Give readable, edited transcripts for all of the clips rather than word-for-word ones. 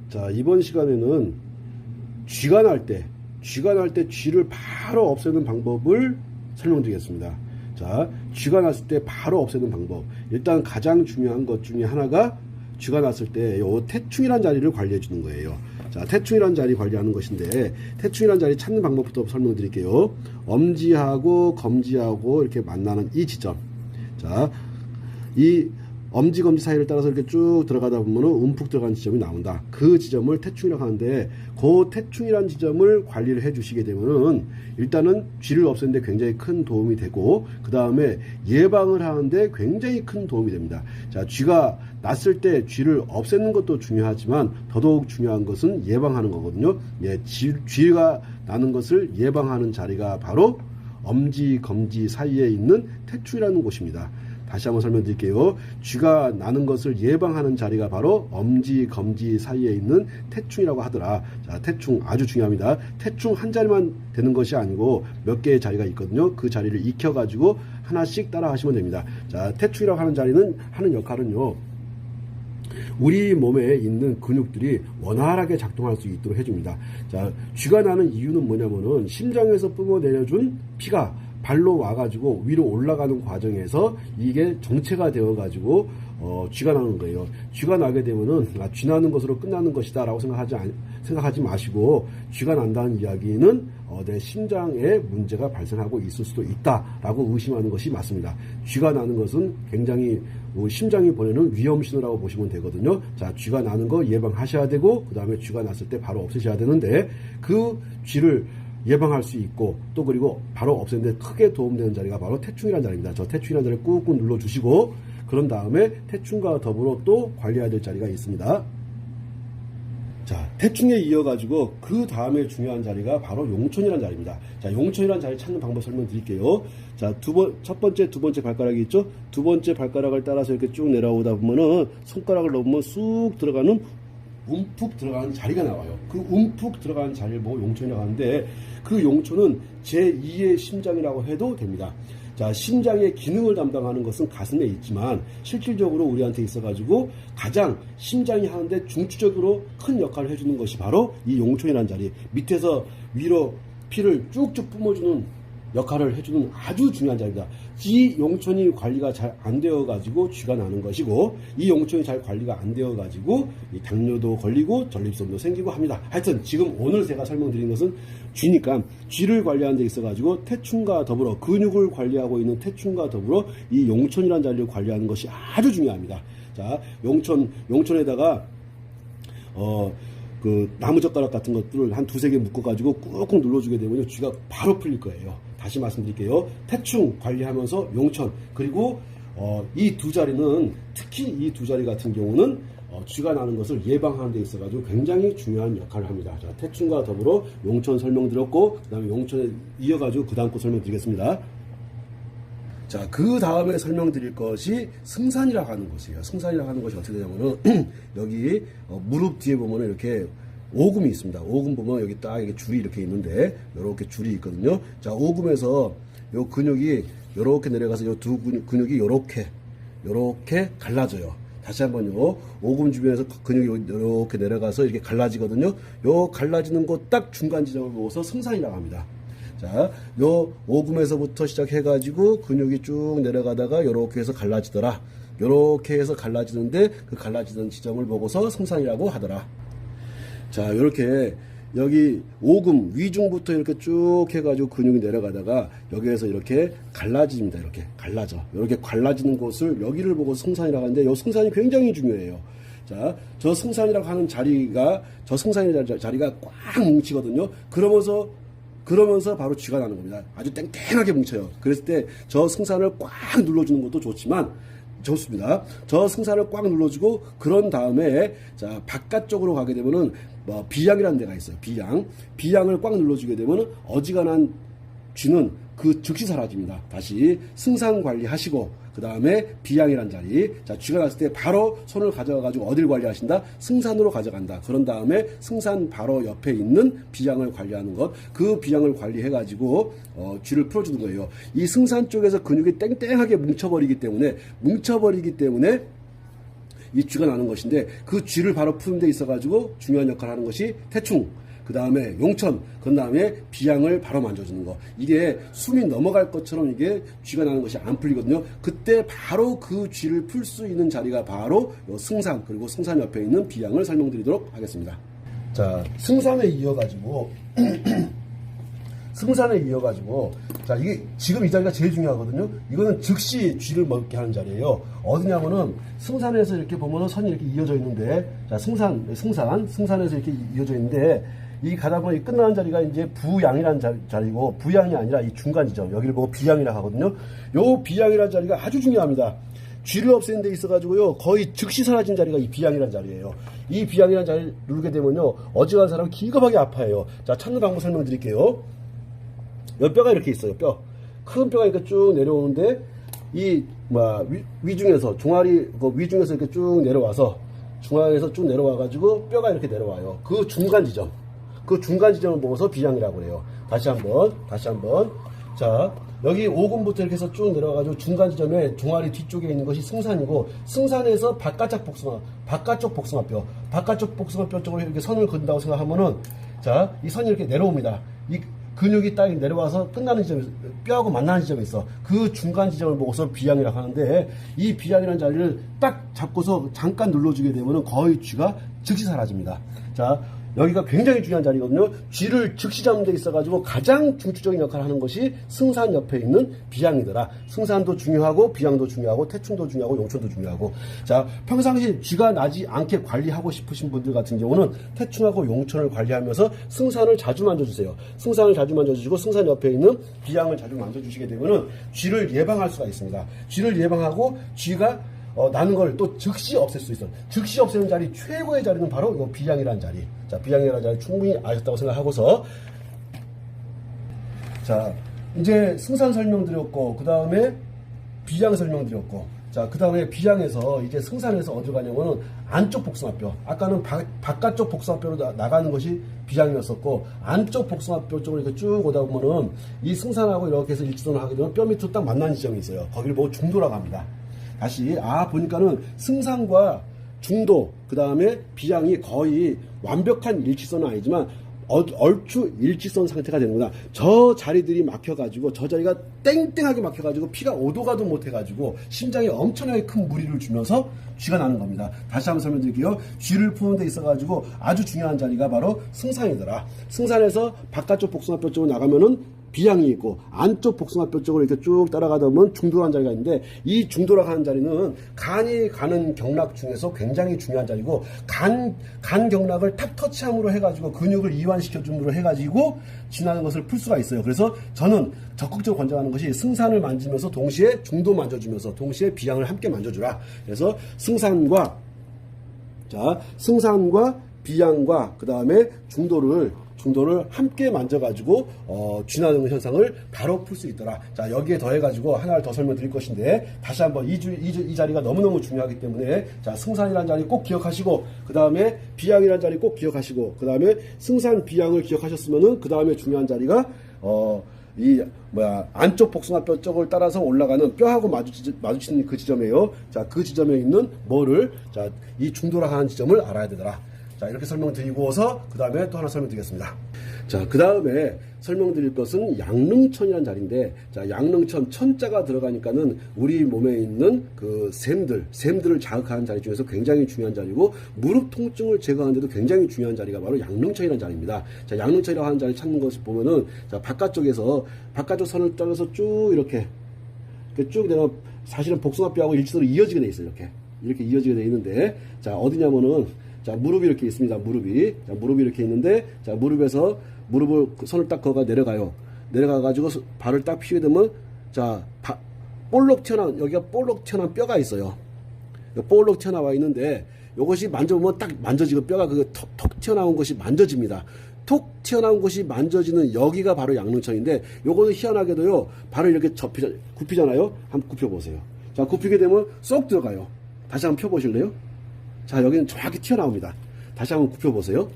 자, 이번 시간에는 쥐가 날 때 쥐를 바로 없애는 방법을 설명드리겠습니다. 자, 쥐가 났을 때 바로 없애는 방법. 일단 가장 중요한 것 중에 하나가 쥐가 났을 때 요 태충이란 자리를 관리해 주는 거예요. 자, 태충이란 자리 관리하는 것인데, 태충이란 자리 찾는 방법부터 설명드릴게요. 엄지하고 검지하고 이렇게 만나는 이 지점. 자, 이 엄지 검지 사이를 따라서 이렇게 쭉 들어가다 보면은 움푹 들어간 지점이 나온다. 그 지점을 태충이라고 하는데, 그 태충이란 지점을 관리를 해 주시게 되면은 일단은 쥐를 없애는데 굉장히 큰 도움이 되고, 그 다음에 예방을 하는데 굉장히 큰 도움이 됩니다. 자, 쥐가 났을 때 쥐를 없애는 것도 중요하지만 더더욱 중요한 것은 예방하는 거거든요. 예, 쥐가 나는 것을 예방하는 자리가 바로 엄지 검지 사이에 있는 태충이라는 곳입니다. 다시 한번 설명드릴게요. 쥐가 나는 것을 예방하는 자리가 바로 엄지, 검지 사이에 있는 태충이라고 하더라. 자, 태충 아주 중요합니다. 태충 한 자리만 되는 것이 아니고 몇 개의 자리가 있거든요. 그 자리를 익혀가지고 하나씩 따라 하시면 됩니다. 자, 태충이라고 하는 자리는 하는 역할은요, 우리 몸에 있는 근육들이 원활하게 작동할 수 있도록 해줍니다. 자, 쥐가 나는 이유는 뭐냐면은 심장에서 뿜어내려준 피가 발로 와가지고 위로 올라가는 과정에서 이게 정체가 되어가지고 쥐가 나는 거예요. 쥐가 나게 되면은 쥐 나는 것으로 끝나는 것이다 라고 생각하지 마시고, 쥐가 난다는 이야기는 내 심장에 문제가 발생하고 있을 수도 있다 라고 의심하는 것이 맞습니다. 쥐가 나는 것은 굉장히 심장이 보내는 위험 신호라고 보시면 되거든요. 자, 쥐가 나는 거 예방하셔야 되고, 그 다음에 쥐가 났을 때 바로 없애셔야 되는데, 그 쥐를 예방할 수 있고, 또 그리고 바로 없애는데 크게 도움되는 자리가 바로 태충이라는 자리입니다. 저 태충이라는 자리를 꾹꾹 눌러주시고, 그런 다음에 태충과 더불어 또 관리해야 될 자리가 있습니다. 자, 태충에 이어가지고 그 다음에 중요한 자리가 바로 용촌이라는 자리입니다. 자, 용촌이라는 자리 찾는 방법 설명드릴게요. 자, 첫 번째, 두 번째 발가락이 있죠? 두 번째 발가락을 따라서 이렇게 쭉 내려오다 보면은 손가락을 넣으면 쑥 들어가는 움푹 들어가는 자리가 나와요. 그 움푹 들어가는 자리를 보고 용촌이라고 하는데, 그 용촌은 제2의 심장이라고 해도 됩니다. 자, 심장의 기능을 담당하는 것은 가슴에 있지만 실질적으로 우리한테 있어가지고 가장 심장이 하는데 중추적으로 큰 역할을 해주는 것이 바로 이 용촌이라는 자리, 밑에서 위로 피를 쭉쭉 뿜어주는 역할을 해주는 아주 중요한 자리입니다. 이 용촌이 관리가 잘 안 되어가지고 쥐가 나는 것이고, 이 용촌이 잘 관리가 안 되어가지고 이 당뇨도 걸리고 전립선도 생기고 합니다. 하여튼 지금 오늘 제가 설명드린 것은 쥐니까, 쥐를 관리하는 데 있어가지고 태충과 더불어 근육을 관리하고 있는 태충과 더불어 이 용촌이라는 자리를 관리하는 것이 아주 중요합니다. 자, 용촌에다가 그 나무젓가락 같은 것들을 한 두세 개 묶어가지고 꾹꾹 눌러주게 되면 쥐가 바로 풀릴 거예요. 다시 말씀드릴게요. 태충 관리하면서 용촌, 그리고 이 두 자리는, 특히 이 두 자리 같은 경우는 쥐가 나는 것을 예방하는 데 있어가지고 굉장히 중요한 역할을 합니다. 자, 태충과 더불어 용촌 설명드렸고, 그 다음에 용촌에 이어가지고 그 다음 거 설명드리겠습니다. 자, 그 다음에 설명드릴 것이 승산이라고 하는 것이에요. 승산이라고 하는 것이 어떻게 되냐면은 여기 무릎 뒤에 보면은 이렇게 오금이 있습니다. 오금 보면 여기 딱 이렇게 줄이 이렇게 있는데, 이렇게 줄이 있거든요. 자, 오금에서 요 근육이 요렇게 내려가서 요 두 근육이 요렇게 갈라져요. 다시 한번요. 오금 주변에서 근육이 이렇게 내려가서 이렇게 갈라지거든요. 요 갈라지는 곳 딱 중간 지점을 보고서 승산이라고 합니다. 자, 요 오금에서부터 시작해가지고 근육이 쭉 내려가다가 요렇게 해서 갈라지더라. 요렇게 해서 갈라지는데, 그 갈라지는 지점을 보고서 승산이라고 하더라. 자, 요렇게 여기 오금 위중부터 이렇게 쭉 해가지고 근육이 내려가다가 여기에서 이렇게 갈라집니다. 이렇게 갈라져. 이렇게 갈라지는 곳을, 여기를 보고 승산이라고 하는데, 요 승산이 굉장히 중요해요. 자, 저 승산이라고 하는 자리가, 저 승산이라는 자리가 꽉 뭉치거든요. 그러면서 바로 쥐가 나는 겁니다. 아주 땡땡하게 뭉쳐요. 그랬을 때 저 승산을 꽉 눌러주는 것도 좋지만, 좋습니다. 저 승산을 꽉 눌러주고, 그런 다음에 자, 바깥쪽으로 가게 되면은 비양이라는 데가 있어요. 비양을 꽉 눌러주게 되면은 어지간한 쥐는 그 즉시 사라집니다. 다시 승산 관리하시고, 그 다음에 비양이란 자리, 자, 쥐가 났을 때 바로 손을 가져가가지고 어딜 관리하신다? 승산으로 가져간다. 그런 다음에 승산 바로 옆에 있는 비양을 관리하는 것, 그 비양을 관리해가지고 쥐를 풀어주는 거예요. 이 승산 쪽에서 근육이 땡땡하게 뭉쳐버리기 때문에 이 쥐가 나는 것인데 그 쥐를 바로 푸는 데 있어가지고 중요한 역할을 하는 것이 태충, 그 다음에 용천, 그 다음에 비양을 바로 만져주는 거. 이게 숨이 넘어갈 것처럼 이게 쥐가 나는 것이 안 풀리거든요. 그때 바로 그 쥐를 풀 수 있는 자리가 바로 요 승산, 그리고 승산 옆에 있는 비양을 설명드리도록 하겠습니다. 자, 승산에 이어가지고 자, 이게 지금 이 자리가 제일 중요하거든요. 이거는 즉시 쥐를 먹게 하는 자리예요. 어디냐면은 승산에서 이렇게 보면은 선이 이렇게 이어져 있는데, 자, 승산에서 이렇게 이어져 있는데, 이 가다 보면 끝나는 자리가 이제 부양이라는 자리고, 부양이 아니라 이 중간 지점, 여기를 보고 비양이라고 하거든요. 요 비양이라는 자리가 아주 중요합니다. 쥐를 없애는 데 있어가지고요, 거의 즉시 사라진 자리가 이 비양이라는 자리예요. 이 비양이라는 자리를 누르게 되면요, 어지간한 사람은 기겁하게 아파해요. 자, 찾는 방법 설명드릴게요. 요 뼈가 이렇게 있어요. 큰 뼈가 이렇게 쭉 내려오는데, 위중에서, 종아리, 위중에서 이렇게 쭉 내려와서, 중앙에서 쭉 내려와가지고 뼈가 이렇게 내려와요. 그 중간 지점을 보고서 비양이라고 그래요. 다시 한번. 자, 여기 5군부터 이렇게 해서 쭉 내려와가지고 중간 지점에 종아리 뒤쪽에 있는 것이 승산이고, 승산에서 바깥쪽 복숭아뼈 쪽으로 이렇게 선을 그은다고 생각하면은, 자, 이 선이 이렇게 내려옵니다. 이 근육이 딱 내려와서 끝나는 지점이, 뼈하고 만나는 지점이 있어. 그 중간 지점을 보고서 비양이라고 하는데, 이 비양이라는 자리를 딱 잡고서 잠깐 눌러주게 되면은 거의 쥐가 즉시 사라집니다. 자, 여기가 굉장히 중요한 자리거든요. 쥐를 즉시 잡는 데 있어가지고 가장 중추적인 역할을 하는 것이 승산 옆에 있는 비양이더라. 승산도 중요하고, 비양도 중요하고, 태충도 중요하고, 용천도 중요하고. 자, 평상시 쥐가 나지 않게 관리하고 싶으신 분들 같은 경우는 태충하고 용천을 관리하면서 승산을 자주 만져주세요. 승산을 자주 만져주시고, 승산 옆에 있는 비양을 자주 만져주시게 되면은 쥐를 예방할 수가 있습니다. 쥐를 예방하고, 쥐가 나는 걸 또 즉시 없앨 수 있어. 즉시 없애는 자리, 최고의 자리는 바로 이 비양이라는 자리. 자, 비양이라는 자리 충분히 아셨다고 생각하고서, 자, 이제 승산 설명드렸고, 그 다음에 비양 설명드렸고, 자, 그 다음에 비양에서 이제 승산에서 어디로 가냐면은 안쪽 복숭아뼈. 아까는 바깥쪽 복숭아뼈로 나가는 것이 비양이었었고, 안쪽 복숭아뼈 쪽으로 이렇게 쭉 오다 보면은 이 승산하고 이렇게 해서 일치선을 하게 되면 뼈 밑으로 딱 만나는 지점이 있어요. 거기를 보고 중도라고 합니다. 다시, 보니까는 승산과 중도, 그 다음에 비양이 거의 완벽한 일치선은 아니지만, 얼추 일치선 상태가 되는구나. 저 자리들이 막혀가지고, 저 자리가 땡땡하게 막혀가지고, 피가 오도 가도 못해가지고, 심장에 엄청나게 큰 무리를 주면서 쥐가 나는 겁니다. 다시 한번 설명드릴게요. 쥐를 푸는 데 있어가지고, 아주 중요한 자리가 바로 승산이더라. 승산에서 바깥쪽 복숭아뼈 쪽으로 나가면은, 비양이 있고 안쪽 복숭아뼈 쪽으로 이렇게 쭉 따라가다 보면 중도라는 자리가 있는데, 이 중도라고 하는 자리는 간이 가는 경락 중에서 굉장히 중요한 자리고, 간 경락을 탑 터치함으로 해가지고 근육을 이완시켜줌으로 해가지고 지나는 것을 풀 수가 있어요. 그래서 저는 적극적으로 권장하는 것이 승산을 만지면서 동시에 중도 만져주면서 동시에 비양을 함께 만져주라. 그래서 승산과 비양과 그 다음에 중도를 함께 만져가지고 쥐나는 현상을 바로 풀 수 있더라. 자, 여기에 더해가지고 하나를 더 설명드릴 것인데, 다시 한번 이 자리가 너무너무 중요하기 때문에, 자, 승산이라는 자리 꼭 기억하시고, 그 다음에 비양이라는 자리 꼭 기억하시고, 그 다음에 승산 비양을 기억하셨으면은 그 다음에 중요한 자리가 안쪽 복숭아뼈 쪽을 따라서 올라가는 뼈하고 마주치는 그 지점이에요. 자, 그 지점에 있는 이 중도라 하는 지점을 알아야 되더라. 자, 이렇게 설명드리고서 그 다음에 또 하나 설명드리겠습니다. 자, 그 다음에 설명드릴 것은 양릉천이라는 자리인데, 자, 양릉천, 천자가 들어가니까는 우리 몸에 있는 그 샘들을 자극하는 자리 중에서 굉장히 중요한 자리고, 무릎 통증을 제거하는데도 굉장히 중요한 자리가 바로 양릉천이라는 자리입니다. 자, 양릉천이라고 하는 자리 찾는 것을 보면은, 자, 바깥쪽 선을 따라서 쭉 이렇게 쭉 내가 사실은 복숭아뼈하고 일치선으로 이어지게 돼 있어요. 이렇게 이어지게 돼 있는데, 자, 어디냐면은, 자, 무릎이 이렇게 있습니다. 무릎이 이렇게 있는데, 자, 무릎에서 손을 딱 그어가 내려가가지고 발을 딱 피게 되면, 자, 여기가 볼록 튀어나온 뼈가 있어요. 볼록 튀어나와 있는데, 이것이 만져보면 딱 만져지고 뼈가 톡 튀어나온 것이 만져집니다. 톡 튀어나온 것이 만져지는 여기가 바로 양릉천인데, 요거는 희한하게도요, 발을 이렇게 굽히잖아요. 한번 굽혀보세요. 자, 굽히게 되면 쏙 들어가요. 다시 한번 펴보실래요? 자, 여기는 정확히 튀어나옵니다. 다시 한번 굽혀보세요.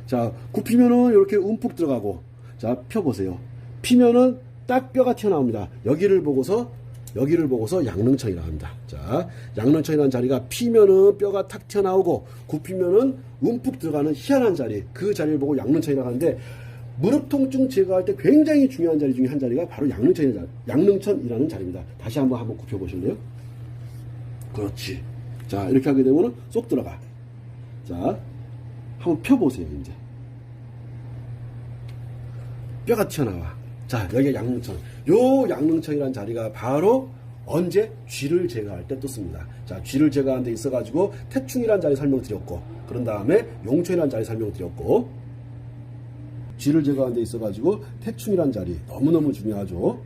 자, 굽히면은 이렇게 움푹 들어가고, 자, 펴보세요. 피면은 딱 뼈가 튀어나옵니다. 여기를 보고서 여기를 보고서 양릉천이라고 합니다. 자, 양릉천이라는 자리가 피면은 뼈가 탁 튀어나오고 굽히면은 움푹 들어가는 희한한 자리, 그 자리를 보고 양릉천이라고 하는데, 무릎 통증 제거할 때 굉장히 중요한 자리 중에 한 자리가 바로 양릉천이라는 자리입니다. 다시 한번 굽혀보실래요? 그렇지. 자, 이렇게 하게 되면 쏙 들어가. 자, 한번 펴보세요, 이제. 뼈가 튀어나와. 자, 여기가 양릉천. 요 양릉천이라는 자리가 바로 언제? 쥐를 제거할 때 또 씁니다. 자, 쥐를 제거하는 데 있어가지고 태충이라는 자리 설명드렸고, 그런 다음에 용천이라는 자리 설명드렸고, 쥐를 제거하는 데 있어가지고 태충이라는 자리 너무너무 중요하죠.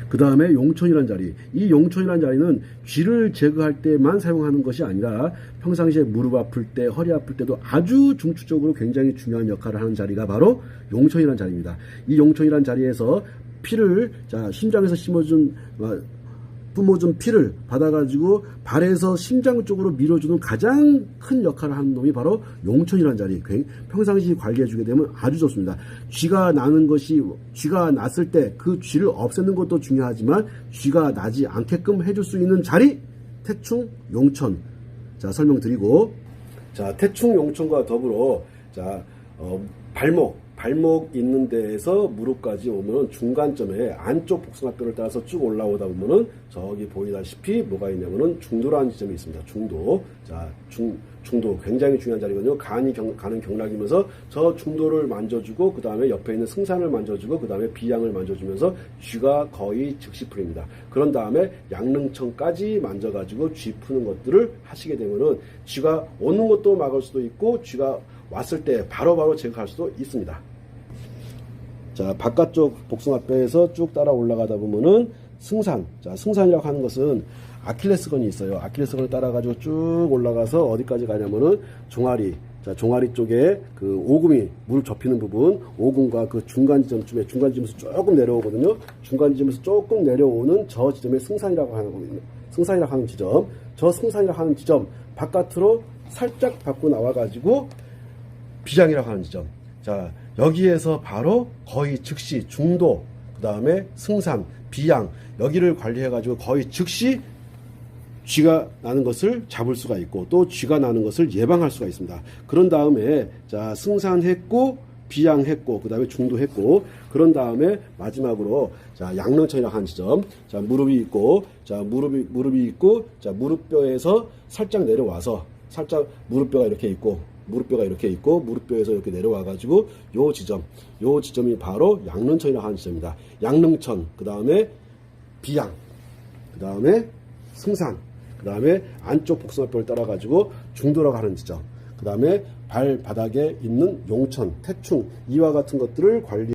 그 다음에 용천이라는 자리. 이 용천이라는 자리는 쥐를 제거할 때만 사용하는 것이 아니라 평상시에 무릎 아플 때, 허리 아플 때도 아주 중추적으로 굉장히 중요한 역할을 하는 자리가 바로 용천이라는 자리입니다. 이 용천이라는 자리에서 피를, 자, 심장에서 뿜어준 피를 받아가지고 발에서 심장 쪽으로 밀어주는 가장 큰 역할을 하는 놈이 바로 용천이라는 자리. 평상시 관리해주게 되면 아주 좋습니다. 쥐가 났을 때 그 쥐를 없애는 것도 중요하지만 쥐가 나지 않게끔 해줄 수 있는 자리, 태충, 용천. 자, 설명드리고, 자, 태충, 용천과 더불어, 자, 발목 있는 데에서 무릎까지 오면 중간점에 안쪽 복숭아뼈를 따라서 쭉 올라오다 보면은 저기 보이다시피 뭐가 있냐면은 중도라는 지점이 있습니다. 중도. 자, 중도 굉장히 중요한 자리거든요. 가는 경락이면서 저 중도를 만져주고 그 다음에 옆에 있는 승산을 만져주고 그 다음에 비양을 만져주면서 쥐가 거의 즉시 풀립니다. 그런 다음에 양릉천까지 만져가지고 쥐 푸는 것들을 하시게 되면은 쥐가 오는 것도 막을 수도 있고 쥐가 왔을 때 바로바로 제거할 수도 있습니다. 자, 바깥쪽 복숭아뼈에서 쭉 따라 올라가다 보면은 승산. 자, 승산이라고 하는 것은 아킬레스건이 있어요. 아킬레스건을 따라가지고 쭉 올라가서 어디까지 가냐면은 종아리. 자, 종아리 쪽에 그 오금이 무릎 접히는 부분, 오금과 그 중간 지점쯤에, 중간 지점에서 조금 내려오거든요. 중간 지점에서 조금 내려오는 저 지점에 승산이라고 하는 지점. 저 승산이라고 하는 지점 바깥으로 살짝 밖으로 나와가지고 비장이라고 하는 지점. 자, 여기에서 바로 거의 즉시 중도, 그 다음에 승산, 비양, 여기를 관리해가지고 거의 즉시 쥐가 나는 것을 잡을 수가 있고 또 쥐가 나는 것을 예방할 수가 있습니다. 그런 다음에 자, 승산했고 비양했고 그 다음에 중도했고 그런 다음에 마지막으로 자, 양릉천이라고 하는 지점. 자, 무릎이 있고 자, 무릎이 있고 자, 무릎뼈에서 살짝 내려와서 살짝 무릎뼈가 이렇게 있고 무릎뼈에서 이렇게 내려와가지고 요 지점이 바로 양릉천이라고 하는 지점입니다. 양릉천, 그 다음에 비양, 그 다음에 승산, 그 다음에 안쪽 복숭아뼈를 따라가지고 중도라고 하는 지점, 그 다음에 발바닥에 있는 용천, 태충, 이와 같은 것들을 관리